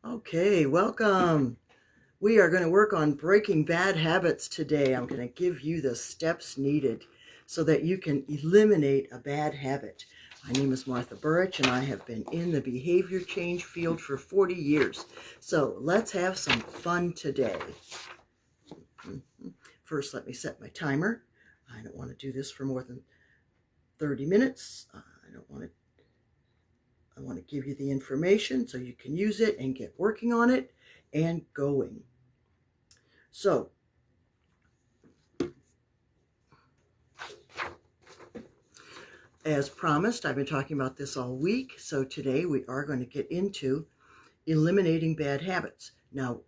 Okay, welcome. We are going to work on breaking bad habits today. I'm going to give you the steps needed so that you can eliminate a bad habit. My name is Martha Burich, and I have been in the behavior change field for 40 years. So let's have some fun today. First, let me set my timer. I don't want to do this for more than 30 minutes. I want to give you the information so you can use it and get working on it and going. So, as promised, I've been talking about this all week. So today we are going to get into eliminating bad habits. Now,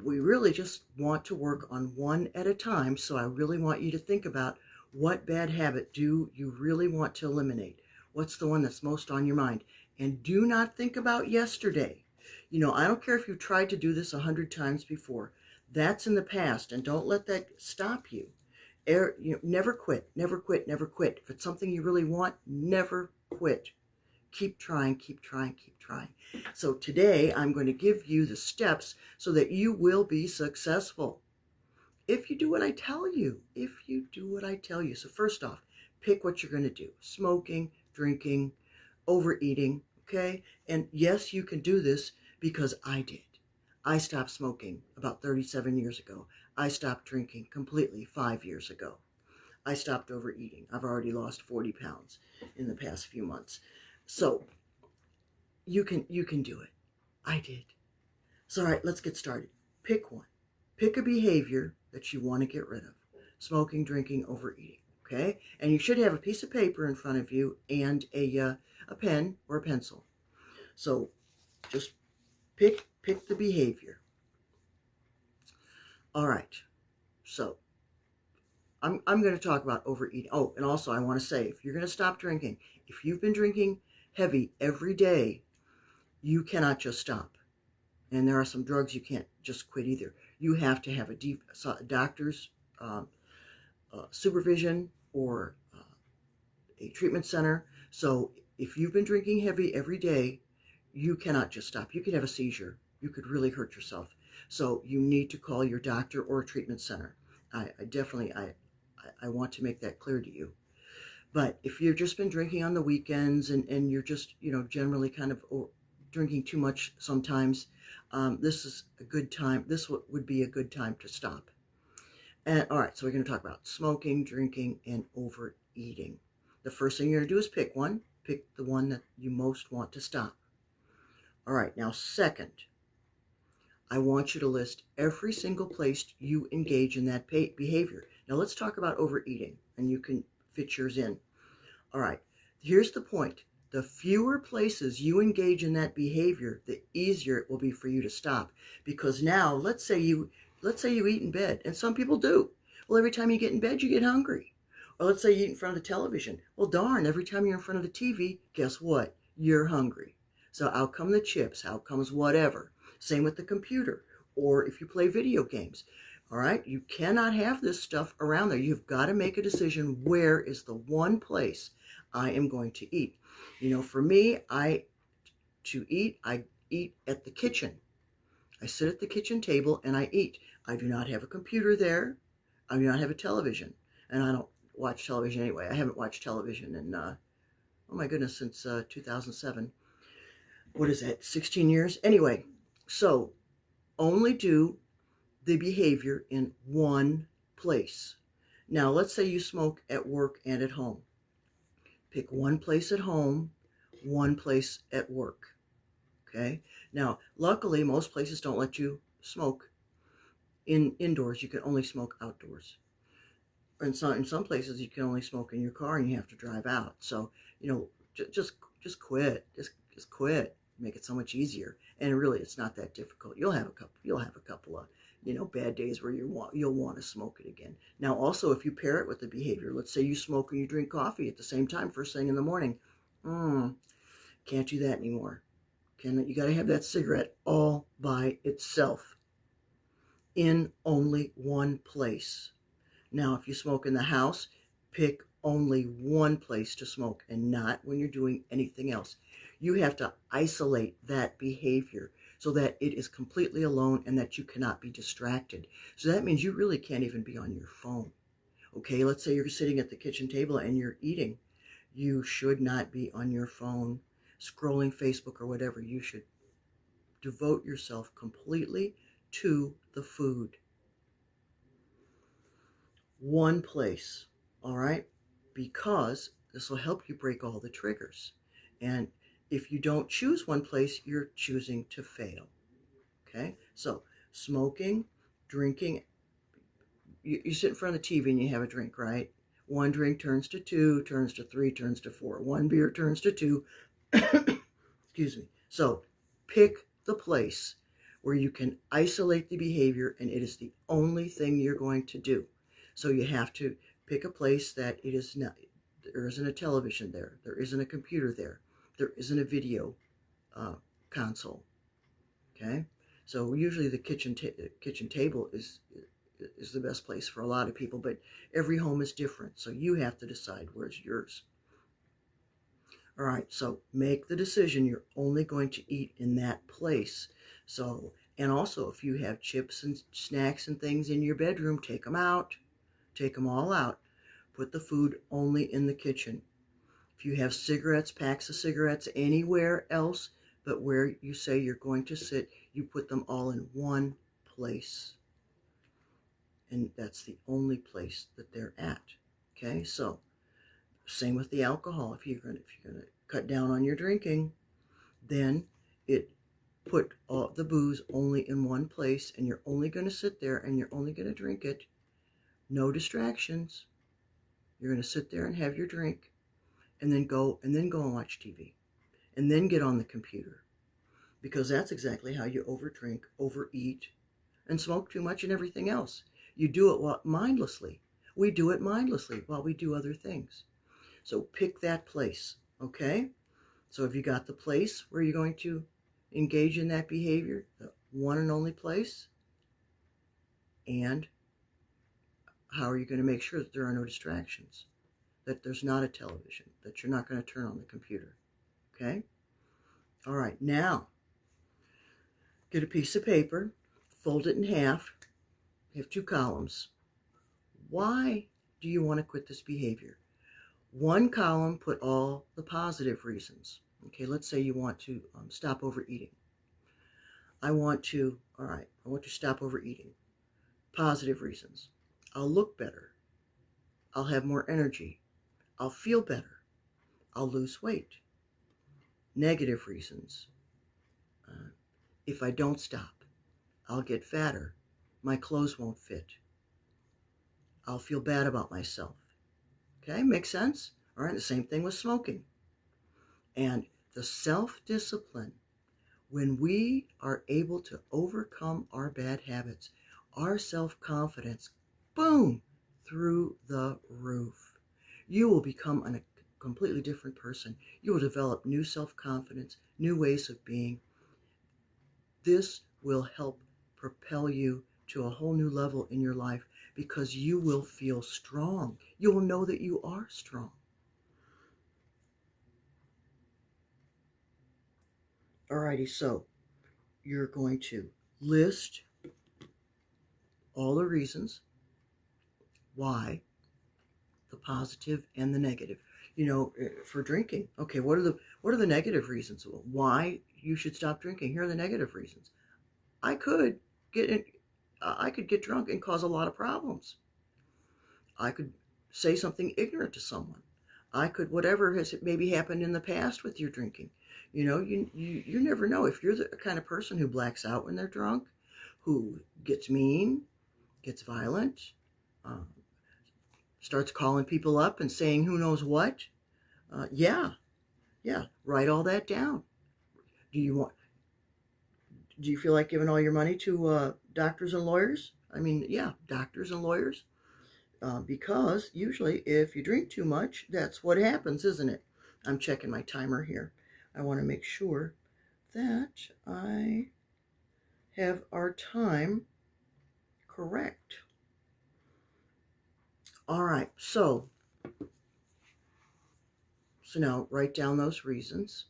we really just want to work on one at a time. So I really want you to think about what bad habit do you really want to eliminate? What's the one that's most on your mind? And do not think about yesterday. I don't care if you've tried to do this 100 times before. That's in the past, and don't let that stop you. Never quit, never quit, never quit. If it's something you really want, never quit. Keep trying, keep trying, keep trying. So today I'm going to give you the steps so that you will be successful. If you do what I tell you, So first off, pick what you're going to do. Smoking, drinking, overeating, okay? And yes, you can do this because I did. I stopped smoking about 37 years ago. I stopped drinking completely 5 years ago. I stopped overeating. I've already lost 40 pounds in the past few months. So you can do it. I did. So all right, let's get started. Pick one. Pick a behavior that you want to get rid of. Smoking, drinking, overeating. Okay? And you should have a piece of paper in front of you and a pen or a pencil. So just pick the behavior. All right. So I'm going to talk about overeating. Oh, and also I want to say, if you're going to stop drinking, if you've been drinking heavy every day, you cannot just stop. And there are some drugs you can't just quit either. You have to have a doctor's supervision or a treatment center. So if you've been drinking heavy every day, you cannot just stop. You could have a seizure. You could really hurt yourself. So you need to call your doctor or a treatment center. I want to make that clear to you. But if you've just been drinking on the weekends and you're just, generally kind of drinking too much sometimes, this is a good time. This would be a good time to stop. And all right, so we're going to talk about smoking, drinking, and overeating. The first thing you're going to do is pick one. Pick the one that you most want to stop. All right, now second, I want you to list every single place you engage in that behavior. Now let's talk about overeating, and you can fit yours in. All right, here's the point. The fewer places you engage in that behavior, the easier it will be for you to stop. Because now, let's say you eat in bed, and some people do. Well, every time you get in bed, you get hungry. Or let's say you eat in front of the television. Well, darn, every time you're in front of the TV, guess what? You're hungry. So out come the chips, out comes whatever. Same with the computer, or if you play video games. All right, you cannot have this stuff around there. You've got to make a decision. Where is the one place I am going to eat? For me, I eat at the kitchen. I sit at the kitchen table and I eat. I do not have a computer there. I do not have a television, and I don't watch television anyway. I haven't watched television in oh my goodness, since 2007. What is that? 16 years. Anyway, so only do the behavior in one place. Now, let's say you smoke at work and at home. Pick one place at home, one place at work. Okay? Now, luckily, most places don't let you smoke indoors. You can only smoke outdoors. In some places, you can only smoke in your car and you have to drive out. So, just quit. Just quit. Make it so much easier. And really, it's not that difficult. You'll have a couple of bad days where you'll want to smoke it again. Now, also, if you pair it with the behavior, let's say you smoke and you drink coffee at the same time first thing in the morning. Can't do that anymore. You got to have that cigarette all by itself in only one place. Now, if you smoke in the house, pick only one place to smoke and not when you're doing anything else. You have to isolate that behavior so that it is completely alone and that you cannot be distracted. So that means you really can't even be on your phone. Okay, let's say you're sitting at the kitchen table and you're eating. You should not be on your phone scrolling Facebook or whatever. You should devote yourself completely to the food. One place, all right? Because this will help you break all the triggers. And if you don't choose one place, you're choosing to fail. Okay? So, smoking, drinking, you sit in front of the TV and you have a drink, right? One drink turns to two, turns to three, turns to four. One beer turns to two. Excuse me. So, pick the place where you can isolate the behavior and it is the only thing you're going to do. So you have to pick a place that it is not, there isn't a television there isn't a computer there isn't a video console. Okay, so usually the kitchen table is the best place for a lot of people, but every home is different, so you have to decide where's yours. All right, so make the decision you're only going to eat in that place. So, and also if you have chips and snacks and things in your bedroom, take them out. Take them all out. Put the food only in the kitchen. If you have cigarettes, packs of cigarettes anywhere else but where you say you're going to sit, you put them all in one place. And that's the only place that they're at. Okay, so same with the alcohol. If you're gonna cut down on your drinking, then it put all the booze only in one place, and you're only going to sit there and you're only going to drink it. No distractions. You're going to sit there and have your drink, and then go and watch TV, and then get on the computer, because that's exactly how you overdrink, overeat, and smoke too much and everything else. You do it mindlessly. We do it mindlessly while we do other things. So pick that place, okay? So have you got the place where you're going to engage in that behavior, the one and only place? And how are you going to make sure that there are no distractions, that there's not a television, that you're not going to turn on the computer? Okay? All right, now get a piece of paper, fold it in half, have two columns. Why do you want to quit this behavior? One column, put all the positive reasons. Okay, let's say you want to stop overeating. I want to stop overeating. Positive reasons. I'll look better. I'll have more energy. I'll feel better. I'll lose weight. Negative reasons. If I don't stop, I'll get fatter. My clothes won't fit. I'll feel bad about myself. Okay, makes sense? All right, the same thing with smoking. And the self-discipline, when we are able to overcome our bad habits, our self-confidence, boom, through the roof. You will become a completely different person. You will develop new self-confidence, new ways of being. This will help propel you to a whole new level in your life, because you will feel strong. You will know that you are strong. Alrighty, so you're going to list all the reasons why, the positive and the negative. For drinking, okay, what are the negative reasons why you should stop drinking? Here are the negative reasons. I could get drunk and cause a lot of problems. I could say something ignorant to someone. I could, whatever has maybe happened in the past with your drinking. You never know. If you're the kind of person who blacks out when they're drunk, who gets mean, gets violent, um, starts calling people up and saying who knows what, yeah, write all that down. Do you feel like giving all your money to doctors and lawyers? I mean, yeah, doctors and lawyers. Because usually if you drink too much, that's what happens, isn't it? I'm checking my timer here. I want to make sure that I have our time correct. All right, so now write down those reasons.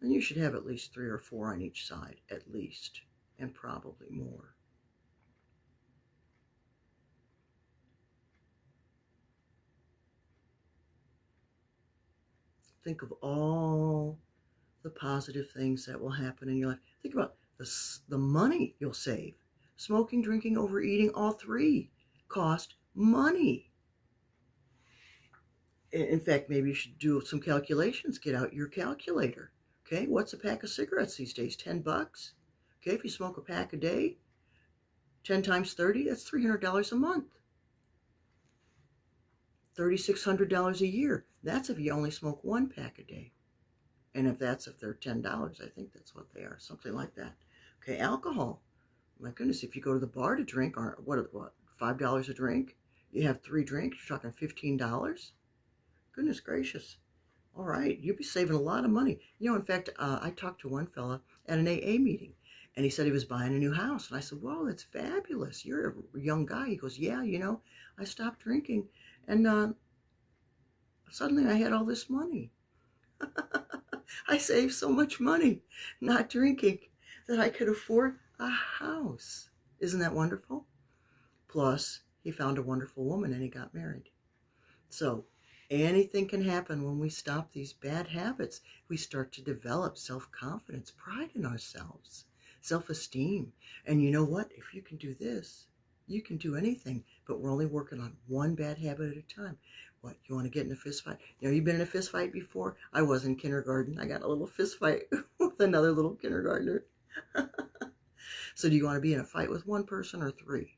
And you should have at least 3 or 4 on each side, at least, and probably more. Think of all the positive things that will happen in your life. Think about the money you'll save. Smoking, drinking, overeating, all three cost money. In fact, maybe you should do some calculations. Get out your calculator. Okay, what's a pack of cigarettes these days? $10. Okay, if you smoke a pack a day, 10 times 30, that's $300 a month. $3,600 a year. That's if you only smoke one pack a day. And if they're $10, I think that's what they are, something like that. Okay, alcohol. My goodness, if you go to the bar to drink, or what, $5 a drink? You have 3 drinks, you're talking $15. Goodness gracious. All right, you'd be saving a lot of money. In fact, I talked to one fella at an AA meeting, and he said he was buying a new house. And I said, "Whoa, that's fabulous. You're a young guy." He goes, "Yeah, I stopped drinking, and suddenly I had all this money." I saved so much money not drinking that I could afford a house. Isn't that wonderful? Plus, he found a wonderful woman and he got married. So, anything can happen when we stop these bad habits. We start to develop self-confidence, pride in ourselves, self-esteem. And you know what? If you can do this, you can do anything. But we're only working on one bad habit at a time. What, you want to get in a fist fight? You've been in a fist fight before? I was in kindergarten. I got a little fist fight with another little kindergartner. So do you want to be in a fight with one person or 3?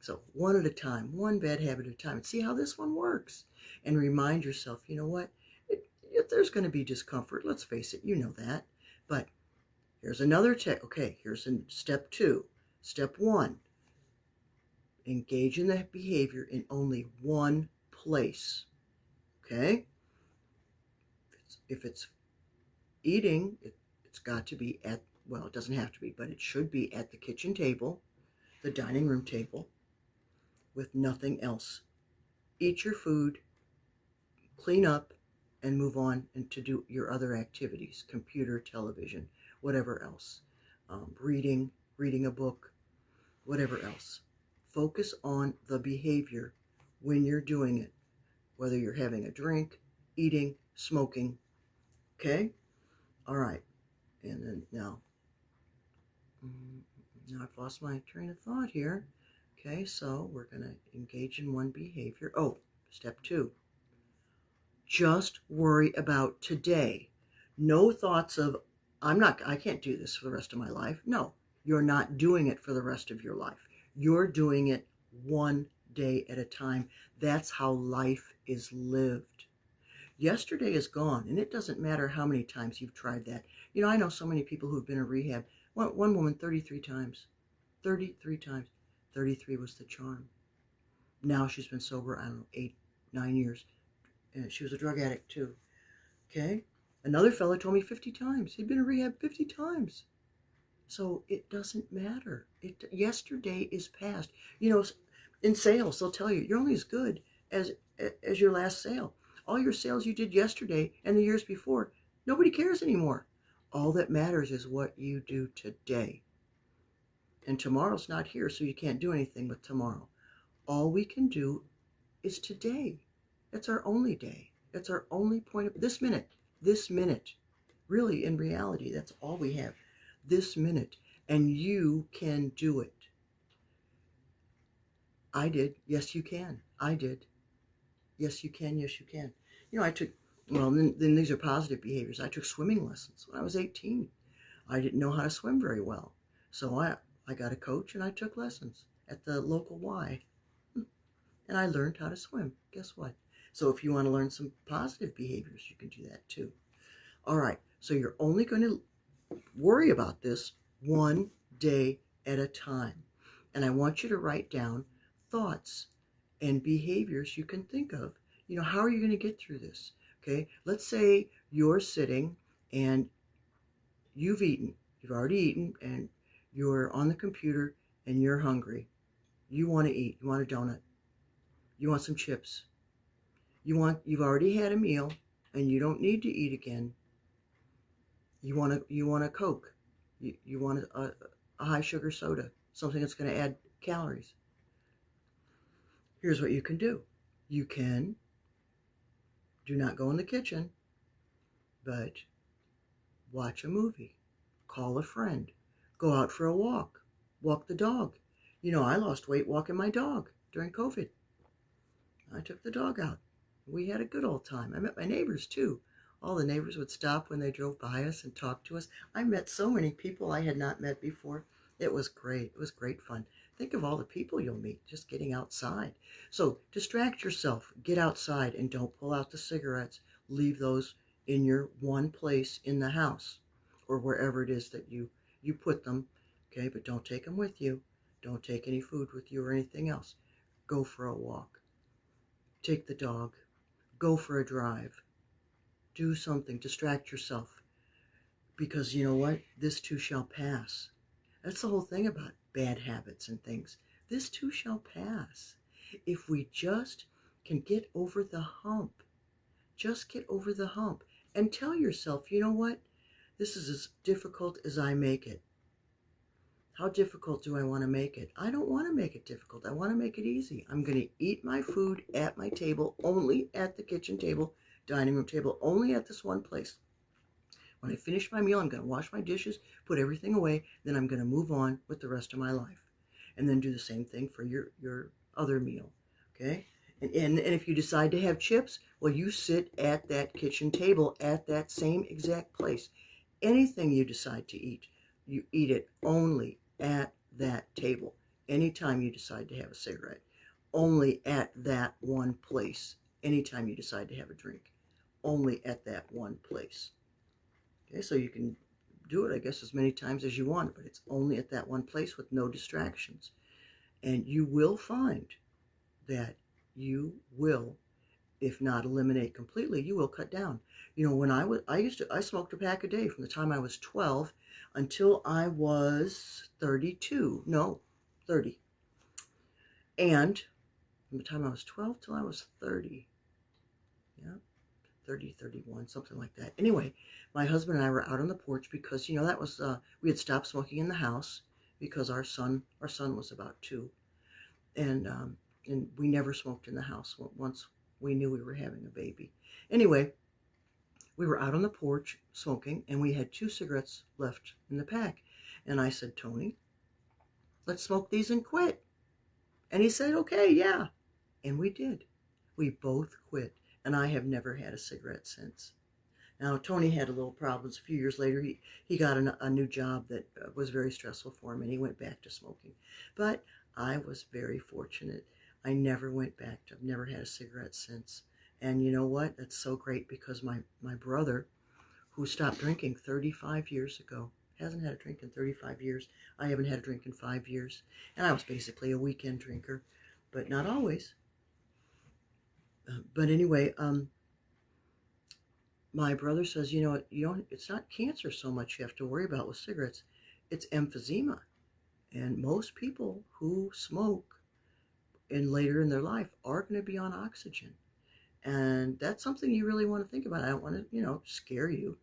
So one at a time, one bad habit at a time, and see how this one works. And remind yourself, you know what? If there's going to be discomfort, let's face it, you know that. But here's another tip. Okay, here's step 2. Step 1, engage in that behavior in only one place. Okay? If it's eating, it's got to be it doesn't have to be, but it should be at the kitchen table, the dining room table, with nothing else. Eat your food, clean up, and move on and to do your other activities, computer, television, whatever else. Reading a book, whatever else. Focus on the behavior when you're doing it, whether you're having a drink, eating, smoking. Okay? All right. And then now I've lost my train of thought here. Okay, so we're going to engage in one behavior. Oh, step 2. Just worry about today. No thoughts of, I can't do this for the rest of my life. No, you're not doing it for the rest of your life. You're doing it one day at a time. That's how life is lived. Yesterday is gone, and it doesn't matter how many times you've tried that. I know so many people who've been in rehab. One woman, 33 times. 33 times. 33 was the charm. Now she's been sober, 8, 9 years. And she was a drug addict too. Okay? Another fellow told me 50 times. He'd been in rehab 50 times. So it doesn't matter. Yesterday is past. In sales, they'll tell you, you're only as good as your last sale. All your sales you did yesterday and the years before, nobody cares anymore. All that matters is what you do today. And tomorrow's not here, so you can't do anything with tomorrow. All we can do is today. It's our only day. It's our only point of this minute. Really, in reality, that's all we have. This minute. And you can do it. I did. Yes, you can. I did. Yes, you can. Yes, you can. I took, then these are positive behaviors. I took swimming lessons when I was 18. I didn't know how to swim very well. So I got a coach and I took lessons at the local Y. And I learned how to swim. Guess what? So if you want to learn some positive behaviors, you can do that too. All right. So you're only going to worry about this one day at a time. And I want you to write down thoughts and behaviors you can think of. How are you going to get through this? Okay. Let's say you're sitting and you've already eaten, and you're on the computer and you're hungry. You want to eat. You want a donut. You want some chips. You've already had a meal and you don't need to eat again. You want a Coke. You want a high sugar soda, something that's going to add calories. Here's what you can do. You can do not go in the kitchen, but watch a movie, call a friend, go out for a walk the dog. I lost weight walking my dog during COVID. I took the dog out. We had a good old time. I met my neighbors too. All the neighbors would stop when they drove by us and talk to us. I met so many people I had not met before. It was great. It was great fun. Think of all the people you'll meet just getting outside. So distract yourself. Get outside and don't pull out the cigarettes. Leave those in your one place in the house or wherever it is that you put them. Okay, but don't take them with you. Don't take any food with you or anything else. Go for a walk. Take the dog. Go for a drive. Do something. Distract yourself. Because you know what? This too shall pass. That's the whole thing about bad habits and things. This too shall pass. If we just can get over the hump. Just get over the hump. And tell yourself, you know what? This is as difficult as I make it. How difficult do I want to make it? I don't want to make it difficult. I want to make it easy. I'm going to eat my food at my table, only at the kitchen table, dining room table, only at this one place. When I finish my meal, I'm going to wash my dishes, put everything away, then I'm going to move on with the rest of my life. And then do the same thing for your other meal, okay? And if you decide to have chips, well, you sit at that kitchen table at that same exact place. Anything you decide to eat, you eat it only at that table. Anytime you decide to have a cigarette, only at that one place. Anytime you decide to have a drink, only at that one place. Okay, so you can do it, I guess, as many times as you want, but it's only at that one place with no distractions. And you will find that you will, if not eliminate completely, you will cut down. When I smoked a pack a day from the time I was 12 until I was 32. No, 30. And from the time I was 12 till I was 30. Yeah, 30, 31, something like that. Anyway, my husband and I were out on the porch because, that was, we had stopped smoking in the house because our son was about 2. And we never smoked in the house once we knew we were having a baby. Anyway, we were out on the porch smoking, and we had 2 cigarettes left in the pack. And I said, Tony, let's smoke these and quit. And he said, okay, yeah. And we did. We both quit, and I have never had a cigarette since. Now, Tony had a little problems. A few years later, he got a new job that was very stressful for him, and he went back to smoking. But I was very fortunate. I never went back. I've never had a cigarette since. And you know what? That's so great because my brother, who stopped drinking 35 years ago, hasn't had a drink in 35 years. I haven't had a drink in 5 years. And I was basically a weekend drinker, but not always. But anyway, my brother says, it's not cancer so much you have to worry about with cigarettes. It's emphysema. And most people who smoke and later in their life are going to be on oxygen. And that's something you really want to think about. I don't want to, scare you.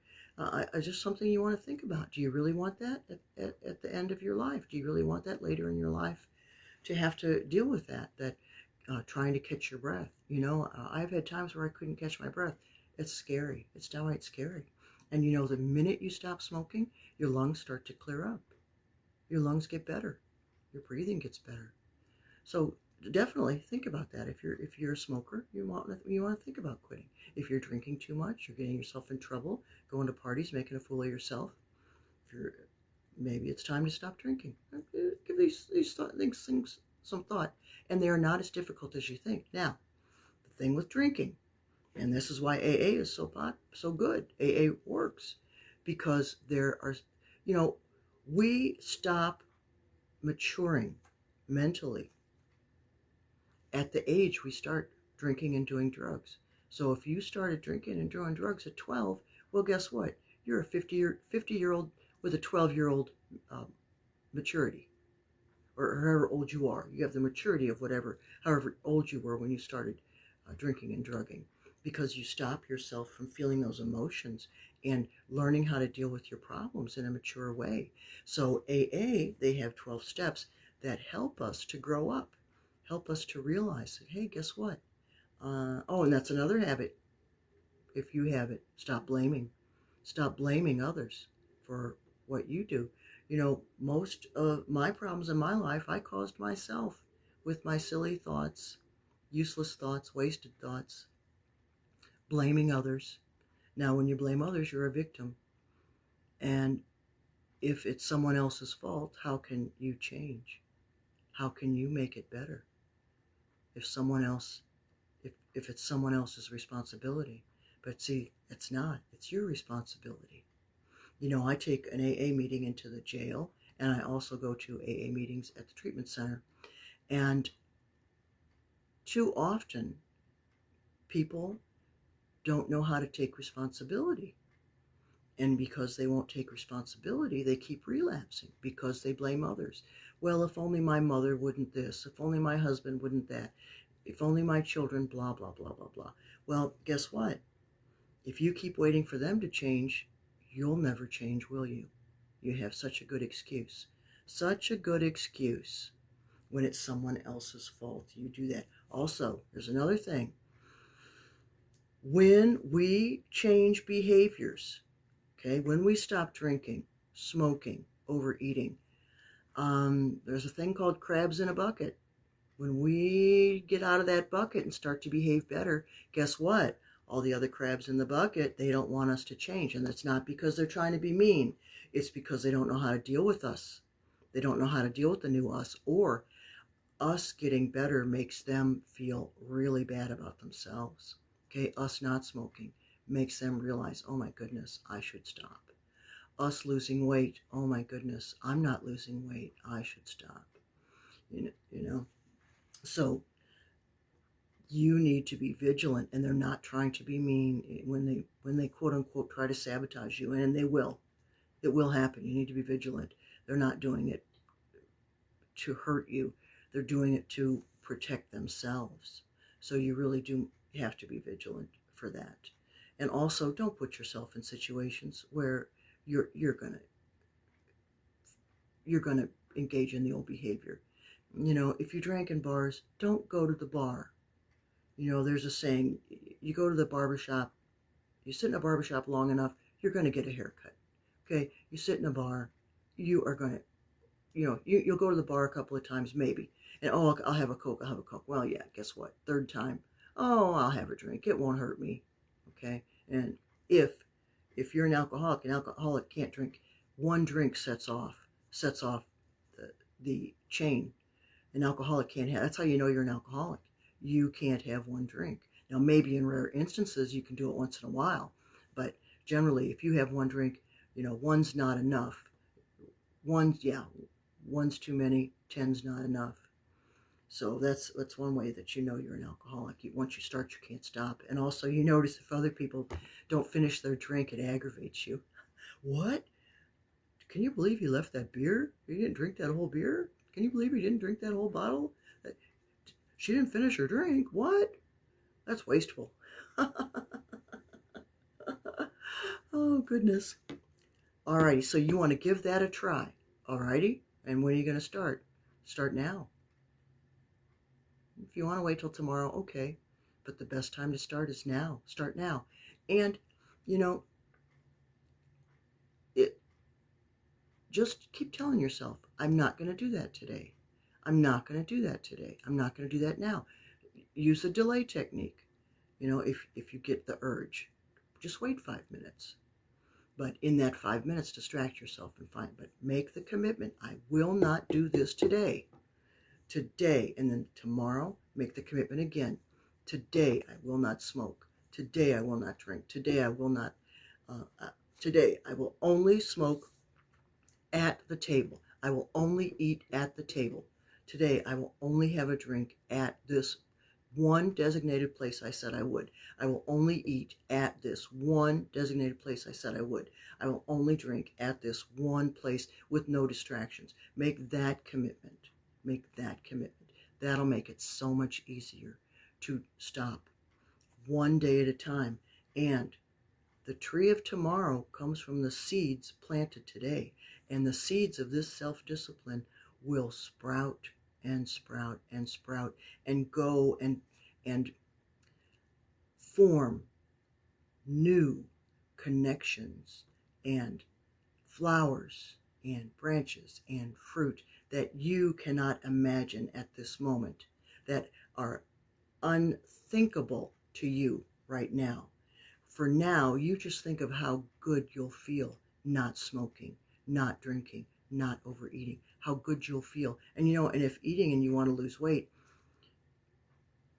It's just something you want to think about. Do you really want that at the end of your life? Do you really want that later in your life to have to deal with that trying to catch your breath? I've had times where I couldn't catch my breath. It's scary. It's downright scary. And the minute you stop smoking, your lungs start to clear up. Your lungs get better. Your breathing gets better. So definitely think about that. If you're a smoker, you want to think about quitting. If you're drinking too much, you're getting yourself in trouble, going to parties, making a fool of yourself. Maybe it's time to stop drinking. Give these things some thought, and they are not as difficult as you think. Now, the thing with drinking, and this is why AA is so good. AA works because there are, we stop maturing mentally at the age we start drinking and doing drugs. So if you started drinking and doing drugs at 12, well, guess what? You're a 50-year-old with a 12-year-old maturity, or however old you are. You have the maturity of however old you were when you started drinking and drugging, because you stop yourself from feeling those emotions and learning how to deal with your problems in a mature way. So AA, they have 12 steps that help us to grow up, help us to realize that, hey, guess what? And that's another habit. If you have it, stop blaming. Stop blaming others for what you do. Most of my problems in my life, I caused myself with my silly thoughts, useless thoughts, wasted thoughts, blaming others. Now, when you blame others, you're a victim. And if it's someone else's fault, how can you change? How can you make it better? If someone else, if it's someone else's responsibility. But see, it's not. It's your responsibility. I take an AA meeting into the jail, and I also go to AA meetings at the treatment center. And too often, people don't know how to take responsibility. And because they won't take responsibility, they keep relapsing because they blame others. Well, if only my mother wouldn't this, if only my husband wouldn't that, if only my children, blah, blah, blah, blah, blah. Well, guess what? If you keep waiting for them to change, you'll never change, will you? You have such a good excuse. Such a good excuse when it's someone else's fault. You do that. Also, there's another thing. When we change behaviors, okay, when we stop drinking, smoking, overeating, there's a thing called crabs in a bucket. When we get out of that bucket and start to behave better, guess what? All the other crabs in the bucket, they don't want us to change. And that's not because they're trying to be mean. It's because they don't know how to deal with us. They don't know how to deal with the new us. Or us getting better makes them feel really bad about themselves. Okay, us not smoking makes them realize, oh my goodness, I should stop. Us losing weight, oh my goodness, I'm not losing weight, I should stop. You know. So you need to be vigilant, and they're not trying to be mean when they quote unquote try to sabotage you, and they will. It will happen. You need to be vigilant. They're not doing it to hurt you. They're doing it to protect themselves. So you really do have to be vigilant for that. And also, don't put yourself in situations where you're gonna engage in the old behavior. If you drank in bars, don't go to the bar. There's a saying, you go to the barbershop, you sit in a barbershop long enough, you're going to get a haircut. Okay? You sit in a bar, you are going to, you'll go to the bar a couple of times, maybe. And, oh, I'll have a Coke, I'll have a Coke. Well, yeah, guess what? Third time, oh, I'll have a drink. It won't hurt me. Okay? And if you're an alcoholic can't drink, one drink sets off the chain. An alcoholic can't have, that's how you know you're an alcoholic. You can't have one drink. Now, maybe in rare instances, you can do it once in a while, but generally, if you have one drink, one's not enough. One's too many, 10's not enough. So that's one way that you know you're an alcoholic. Once you start, you can't stop. And also, you notice if other people don't finish their drink, it aggravates you. What? Can you believe you left that beer? You didn't drink that whole beer? Can you believe you didn't drink that whole bottle? She didn't finish her drink. What? That's wasteful. Oh, goodness. Alrighty, so you want to give that a try. Alrighty? And when are you going to start? Start now. If you want to wait till tomorrow, okay. But the best time to start is now. Start now. And, just keep telling yourself, I'm not going to do that today. I'm not going to do that today. I'm not going to do that now. Use the delay technique. If you get the urge, just wait 5 minutes. But in that 5 minutes, distract yourself but make the commitment. I will not do this today. Today, and then tomorrow, make the commitment again. Today, I will not smoke. Today, I will not drink. Today, I will not. Today, I will only smoke at the table. I will only eat at the table. Today, I will only have a drink at this one designated place I said I would. I will only eat at this one designated place I said I would. I will only drink at this one place with no distractions. Make that commitment. Make that commitment. That'll make it so much easier to stop one day at a time. And The tree of tomorrow comes from the seeds planted today, and the seeds of this self-discipline will sprout and sprout and sprout and go and form new connections and flowers and branches and fruit that you cannot imagine at this moment, that are unthinkable to you right now. For now, you just think of how good you'll feel not smoking, not drinking, not overeating, how good you'll feel. And and if eating and you want to lose weight,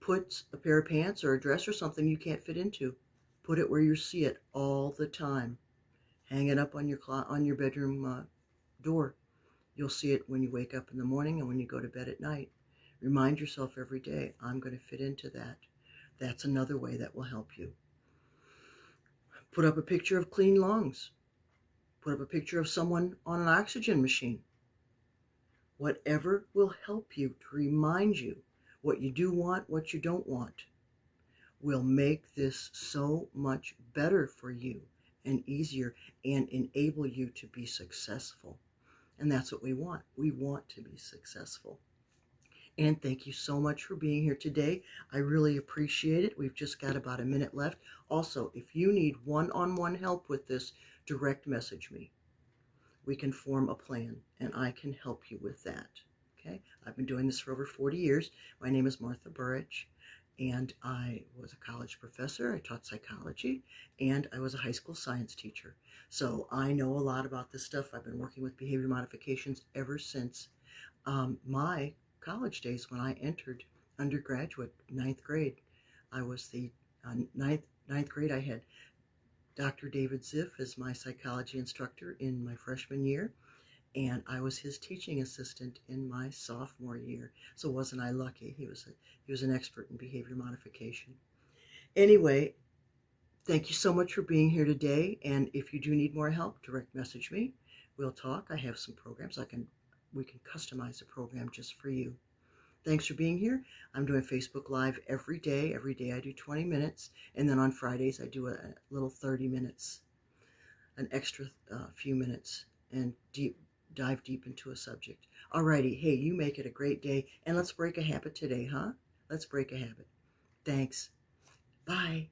put a pair of pants or a dress or something you can't fit into. Put it where you see it all the time. Hang it up on your bedroom door. You'll see it when you wake up in the morning and when you go to bed at night. Remind yourself every day, I'm going to fit into that. That's another way that will help you. Put up a picture of clean lungs. Put up a picture of someone on an oxygen machine. Whatever will help you to remind you what you do want, what you don't want, will make this so much better for you and easier and enable you to be successful. And that's what we want. We want to be successful. And thank you so much for being here today. I really appreciate it. We've just got about a minute left. Also, if you need one-on-one help with this, direct message me. We can form a plan, and I can help you with that. Okay? I've been doing this for over 40 years. My name is Martha Burich, and I was a college professor. I taught psychology, and I was a high school science teacher. So I know a lot about this stuff. I've been working with behavior modifications ever since my college days when I entered undergraduate, ninth grade. I was the ninth grade. I had Dr. David Ziff as my psychology instructor in my freshman year, and I was his teaching assistant in my sophomore year. So wasn't I lucky? He was an expert in behavior modification. Anyway, thank you so much for being here today. And if you do need more help, direct message me. We'll talk. I have some programs we can customize a program just for you. Thanks for being here. I'm doing Facebook Live every day. Every day I do 20 minutes. And then on Fridays I do a little 30 minutes, an extra few minutes, and dive deep into a subject. Alrighty, hey, you make it a great day. And let's break a habit today, huh? Let's break a habit. Thanks. Bye.